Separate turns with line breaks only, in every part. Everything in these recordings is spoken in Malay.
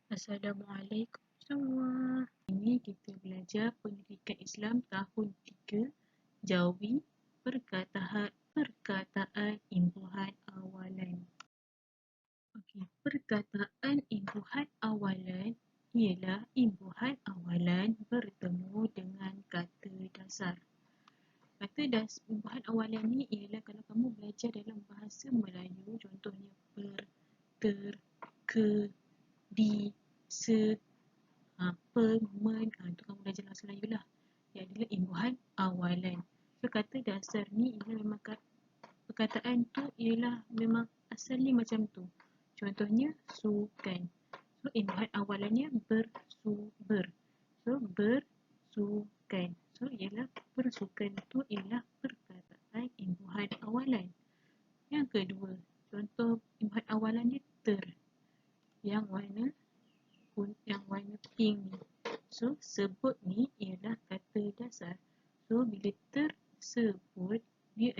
Assalamualaikum semua. Ini kita belajar Pendidikan Islam tahun 3, Jawi, perkataan imbuhan awalan. Okey, perkataan imbuhan awalan ialah imbuhan awalan bertemu dengan kata dasar. Imbuhan awalan ni ialah kalau kamu belajar dalam bahasa Melayu, contohnya per, ter, ke, di, se, per, men, tu kamu belajar bahasa Melayu lah. Ia adalah imbuhan awalan. So kata dasar ni ialah memang perkataan tu ialah memang asalnya macam tu. Contohnya sukan. So imbuhan awalannya ber. So bersukan. So ialah bersukan tu ialah perkataan imbuhan awalan. Yang kedua, contoh imbuhan awalannya ter. Yang warna pink ni. So sebut ni ialah kata dasar. So bila tersebut, dia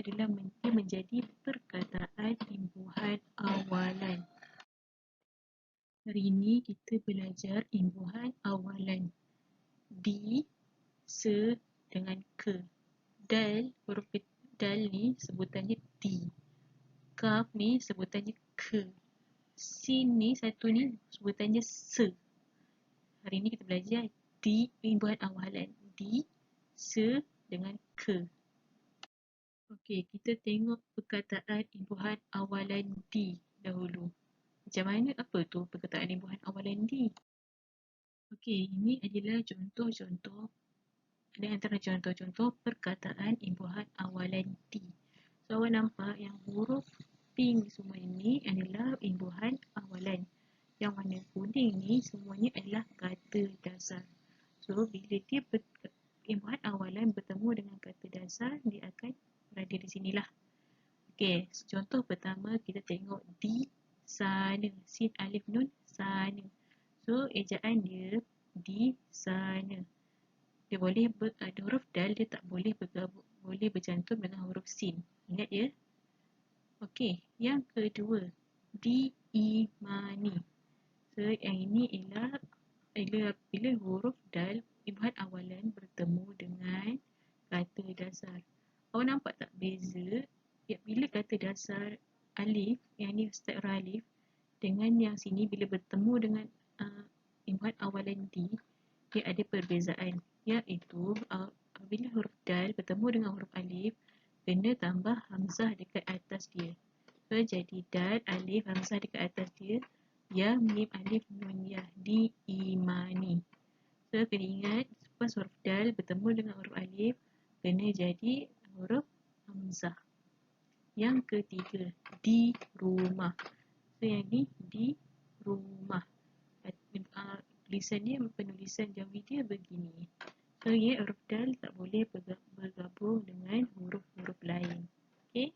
menjadi perkataan imbuhan awalan. Hari ini kita belajar imbuhan awalan. Di, se dengan ke. Huruf dal ni sebutannya di. Kaf ni sebutannya ke. Sin ni satu ni sebutannya se. Hari ini kita belajar di imbuhan awalan. Di, se dengan ke. Okey, kita tengok perkataan imbuhan awalan di dahulu. Macam mana, apa tu perkataan imbuhan awalan di? Okey, ini adalah contoh-contoh, ada antara contoh-contoh perkataan imbuhan awalan di. So, awak nampak yang huruf pink semua ini adalah imbuhan awalan. Yang warna kuning ni semuanya adalah kata dasar. So, bila imbuhan awalan bertemu dengan kata dasar, dia akan berada di sinilah. Okey, contoh pertama kita tengok di sana. Sin alif nun sana. So, ejaan dia di sana. Dia boleh huruf dal dia tak boleh bergabung, boleh bercantum dengan huruf sin. Ingat ya? Okey, yang kedua, diimani. So, yang ini ialah bila huruf dal imbuhan awalan bertemu dengan kata dasar. Awak nampak tak beza? Bila kata dasar alif, yang ni start huruf alif, dengan yang sini bila bertemu dengan imbuhan awalan di, dia ada perbezaan, iaitu apabila huruf dal bertemu dengan huruf alif, kena tambah hamzah dekat atas dia. So, jadi dal, alif, hamzah dekat atas dia, ya, mim, alif, nun, ya, diimani. So, kena ingat, lepas huruf dal bertemu dengan huruf alif, kena jadi huruf hamzah. Yang ketiga, di rumah. So, yang ni di rumah. Penulisan Jawi dia begini. So, huruf dal tak boleh bergabung dengan huruf-huruf lain. Okey?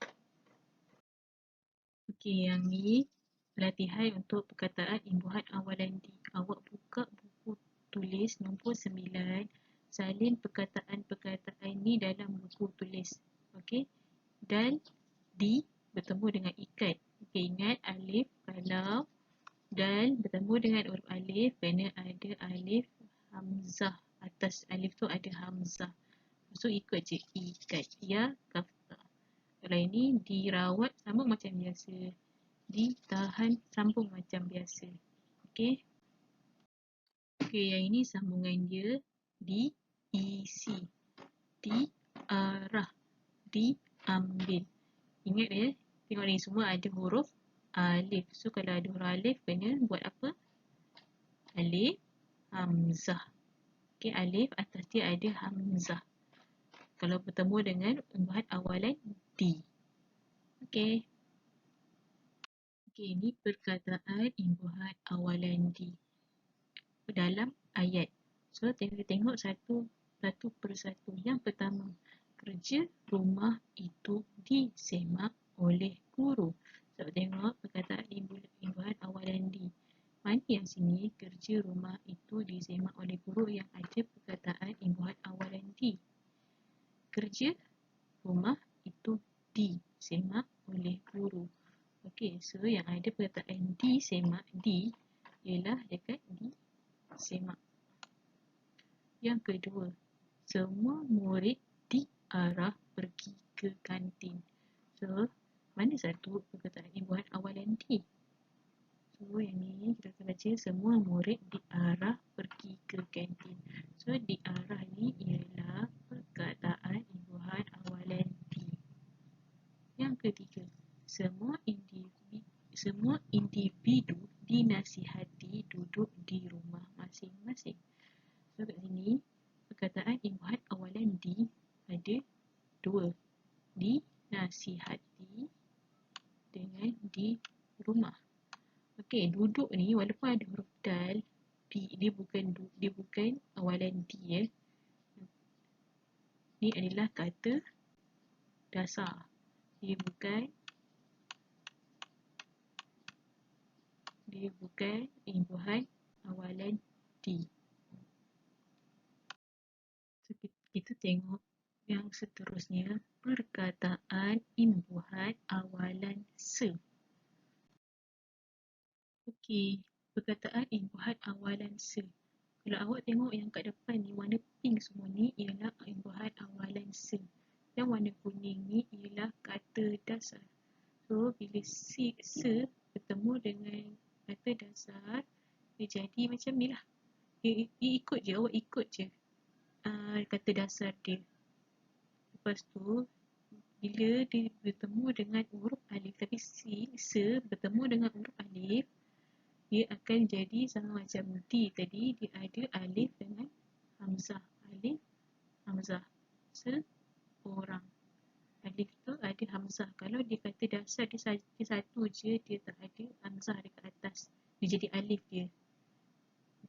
Okey, yang ni latihan untuk perkataan imbuhan awalan di. Awak buka buku tulis nombor 9, salin perkataan-perkataan ni dalam buku tulis. Okey? Dan di bertemu dengan ikat. Okey, ingat alif, kalau dal bertemu dengan huruf alif, kena ada alif hamzah. Atas alif tu ada hamzah. So, ikut je ikat. Ya, kafta. Kalau ini dirawat sambung macam biasa. Ditahan sambung macam biasa. Okey? Okey, yang ini sambungan dia diisi. Diarah. Diambil. Ingat ya, tengok ni semua ada huruf alif. So, kalau ada huruf alif, kena buat apa? Alif, hamzah. Okey, alif atas dia ada hamzah. Kalau bertemu dengan imbuhan awalan di. Okey. Okey, ini perkataan imbuhan awalan di dalam ayat. So, tengok satu persatu. Yang pertama, kerja rumah itu disemak oleh guru. So, tengok perkataan imbuhan awalan di. Mana yang sini kerja rumah itu disemak oleh guru yang ada perkataan imbuhan awalan di. Kerja rumah itu disemak oleh guru. Okey, so yang ada perkataan disemak di, ialah dekat di semak. Yang kedua, semua murid diarah pergi ke kantin. So, mana satu perkataan imbuhan awalan di? So, yang ni kita akan baca semua murid diarah pergi ke kantin. So, diarah ni ialah perkataan imbuhan awalan di. Yang ketiga, semua individu dinasihati duduk di rumah masing-masing. So, kat sini, perkataan imbuhan awalan di ada dua. Dinasihati dengan di rumah. Okey, duduk ni walaupun ada huruf dal, dia bukan awalan di ya. Ni adalah kata dasar. Dia bukan imbuhan awalan di. So, kita tengok yang seterusnya, perkataan imbuhan awalan se. Okey, perkataan imbuhan awalan se. Kalau awak tengok yang kat depan ni, warna pink semua ni ialah imbuhan awalan se. Yang warna kuning ni ialah kata dasar. So, bila se bertemu dengan kata dasar, dia jadi macam ni lah. Dia ikut je, awak ikut je kata dasar dia. Lepas tu, bila dia bertemu dengan huruf alif, tapi se bertemu dengan huruf alif, dia akan jadi sama macam di tadi, dia ada alif dengan hamzah. Alif, hamzah. Seorang. Alif tu ada hamzah. Kalau dia kata dasar dia satu je, dia tak ada hamzah dekat atas. Dia jadi alif dia.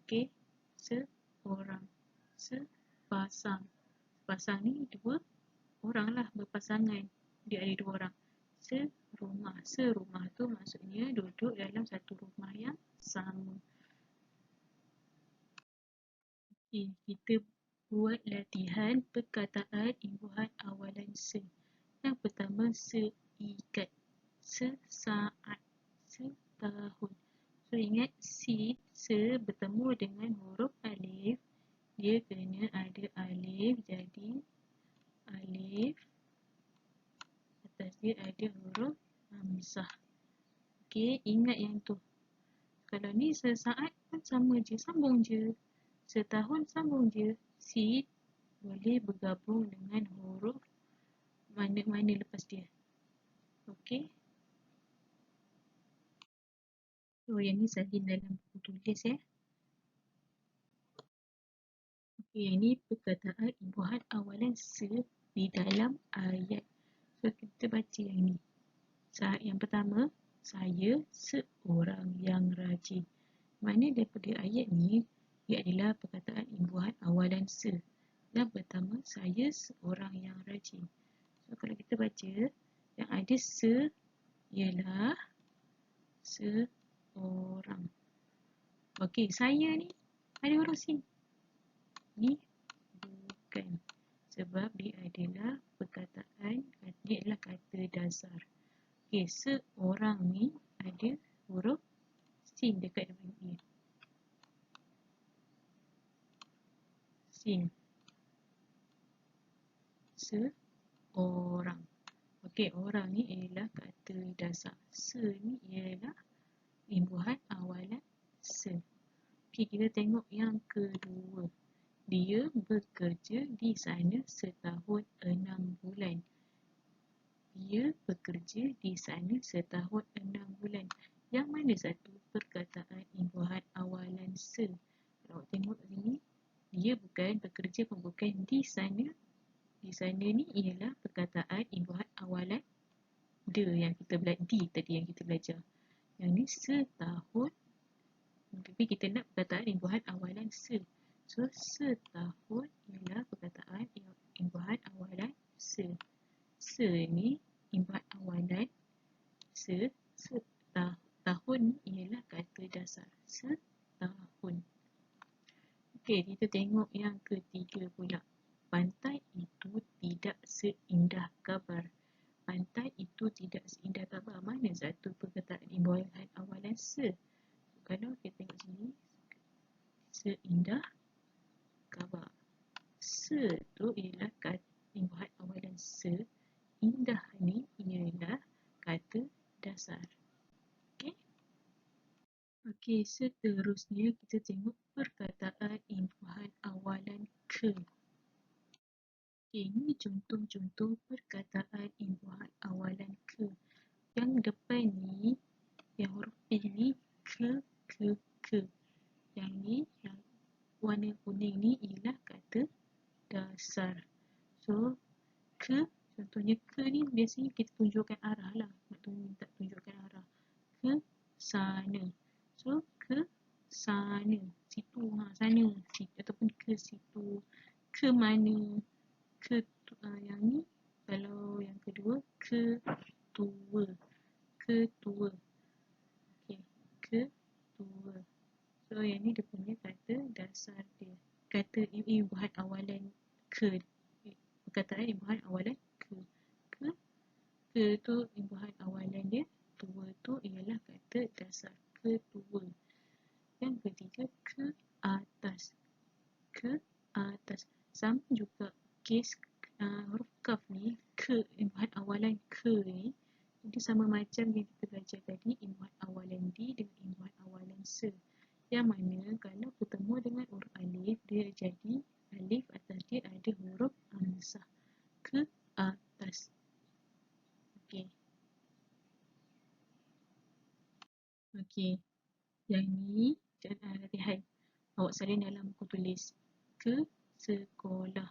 Okey. Seorang. Sepasang. Sepasang ni dua orang lah, berpasangan. Dia ada dua orang. Serumah. Serumah tu maksudnya duduk dalam satu rumah yang sama. Okay, kita buat latihan perkataan imbuhan awalan se. Yang pertama, seikat, sesaat, setahun. So, ingat se bertemu dengan huruf alif. Dia kena ada alif, jadi alif. Atas dia ada huruf hamzah. Okey, ingat yang tu. Kalau ni sesaat pun sama je, sambung je. Setahun sambung je. Boleh bergabung dengan huruf mana-mana lepas dia. Okey. So, yang ni salin dalam buku tulis ya. Okey, yang ni perkataan imbuhan awalan se di dalam ayat. So, kita baca yang ni. Yang pertama, saya seorang yang rajin. Mana daripada ayat ni, ia adalah perkataan imbuhan awalan se. Yang pertama, saya seorang yang rajin. So, kalau kita baca, yang ada se ialah seorang. Okey, saya ni ada huruf sin. Ni bukan. Sebab dia adalah perkataan, dia adalah kata dasar. Okey, seorang ni ada huruf sin dekat depan dia. Sin. Seorang. Okey, orang ni ialah kata dasar. Se ni ialah imbuhan awalan se. Okey, kita tengok yang kedua. Dia bekerja di sana setahun 6 bulan. Dia bekerja di sana setahun 6 bulan. Yang mana satu perkataan imbuhan awalan se? Kalau awak tengok sini, dia bukan bekerja pun bukan di sana. Di sana ni ialah perkataan imbuhan awalan de yang kita belajar, di tadi yang kita belajar. Yang ni setahun. Tapi kita nak perkataan imbuhan awalan se. So, setahun ialah perkataan imbuhan awalan se. Se ni imbuhan awalan se. Tahun ialah kata dasar. Setahun. Okey, kita tengok yang ketiga pula. Pantai itu tidak seindah kabar. Pantai itu tidak seindah kabar. Mana satu perkataan imbuhan awalan se? Kalau kita tengok sini, seindah khabar. Se tu ialah imbuhan awalan se. Indah ni ialah kata dasar. Okey. Okey, seterusnya kita tengok perkataan imbuhan awalan ke. Okey, ini contoh-contoh perkataan imbuhan awalan ke. Yang depan ni, yang huruf P ni, ke. Yang ni, yang warna kuning ni ialah kata dasar. So, contohnya ke ni biasanya kita tunjukkan arah lah. Nak minta tunjukkan arah. Ke sana. So, ke sana. Situ, sana. Ataupun ke situ. Ke mana. Yang ni, kalau yang kedua, ketua. Ketua. Okey, ketua. So, yang ni dia punya kata dasar dia. Kata imbuhan awalan ke. Perkataan imbuhan awalan ke. Ke tu imbuhan awalan dia. Tua tu ialah kata dasar. Ketua. Yang ketiga, ke atas. Ke atas. Sama juga kes huruf kaf ni, ke imbuhan awalan ke ni, dia sama macam yang kita belajar tadi, imbuhan awalan di dengan imbuhan awalan se. Yang mana kalau bertemu dengan huruf alif, dia jadi alif atas dia ada huruf hamzah. Ke atas. Okey. Okey. Yang ni latihan. Awak salin dalam buku tulis. Ke sekolah.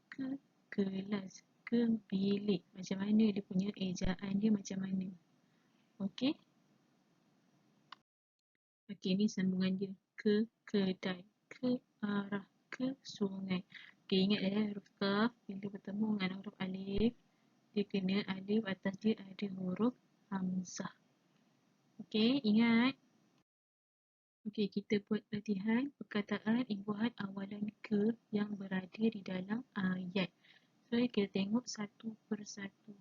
Ke kelas. Ke bilik. Macam mana dia punya ejaan dia macam mana. Okey. Okey, ni sambungan dia. Ke kedai. Ke arah. Ke sungai. Okey, ingat huruf kaf bila bertemu dengan huruf alif, dia kena alif atas dia ada huruf hamzah. Okey, ingat. Okey, kita buat latihan perkataan imbuhan awalan ke yang berada di dalam ayat. So, kita tengok satu persatu.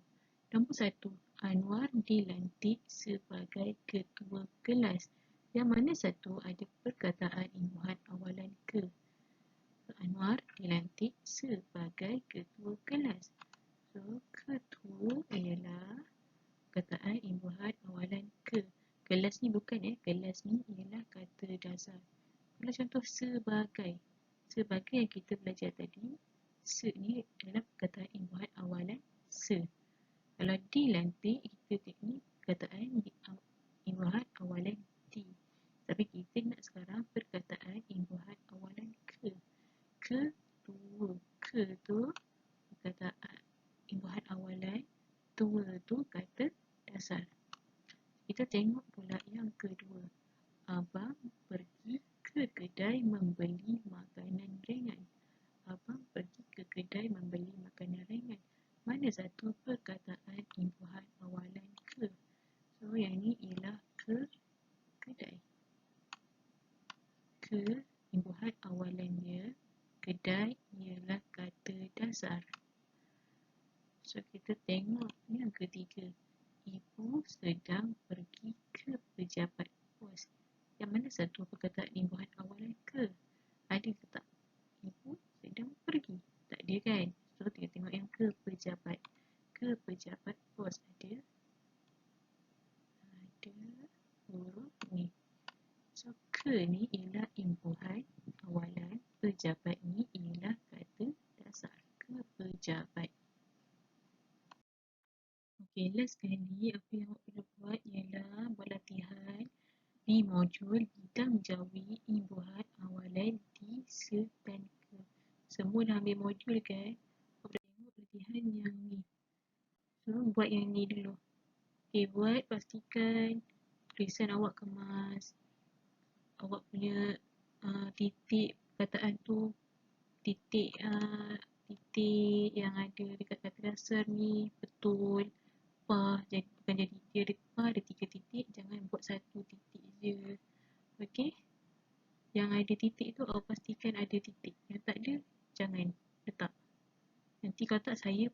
Nombor 1, Anwar dilantik sebagai ketua kelas. Yang mana satu ada perkataan imbuhan awalan ke. Anwar dilantik sebagai ketua kelas. So, ketua ialah perkataan imbuhan awalan ke. Kelas ni bukan kelas ni ialah kata dasar. Kalau contoh sebagai. Sebagai yang kita belajar tadi, se ni adalah perkataan imbuhan awalan se. Kalau dilantik, kita tengok ni perkataan imbuhan awalan di. Tapi kita nak sekarang perkataan imbuhan awalan ke. Ketua. Ke tu perkataan imbuhan awalan, tua tu kata dasar. Kita tengok pula yang kedua. Abang pergi ke kedai membeli makanan ringan. Abang pergi ke kedai membeli makanan ringan. Mana satu perkataan imbuhan awalan ke? So, yang ni ialah ke kedai. Ke imbuhan awalan dia. Kedai ialah kata dasar. So, kita tengok yang ketiga. Ibu sedang pergi ke pejabat pos. Yang mana satu perkataan imbuhan awalan ke? Ada ke tak? Ibu sedang pergi. Tak ada kan? So, kita tengok yang ke pejabat. Ke pejabat pos ada huruf ni. So, ke ni ialah imbuhan awalan. Pejabat ni ialah kata dasar. Ke pejabat. Okey, last sekali apa yang awak perlu buat ialah buat latihan di modul bidang jawi imbuhan awalan di, se dan ke. Semua dah ambil modul kan? Awak dah tengok latihan yang ni. So, buat yang ni dulu. Okey, buat pastikan tulisan awak kemas. Awak punya titik perkataan tu, titik yang ada dekat kata dasar ni betul. Jadi bukan jadi dia ada 3 titik, jangan buat 1 titik je. Okey? Yang ada titik tu awak pastikan ada titik. Yang tak ada, jangan letak. Nanti kalau tak saya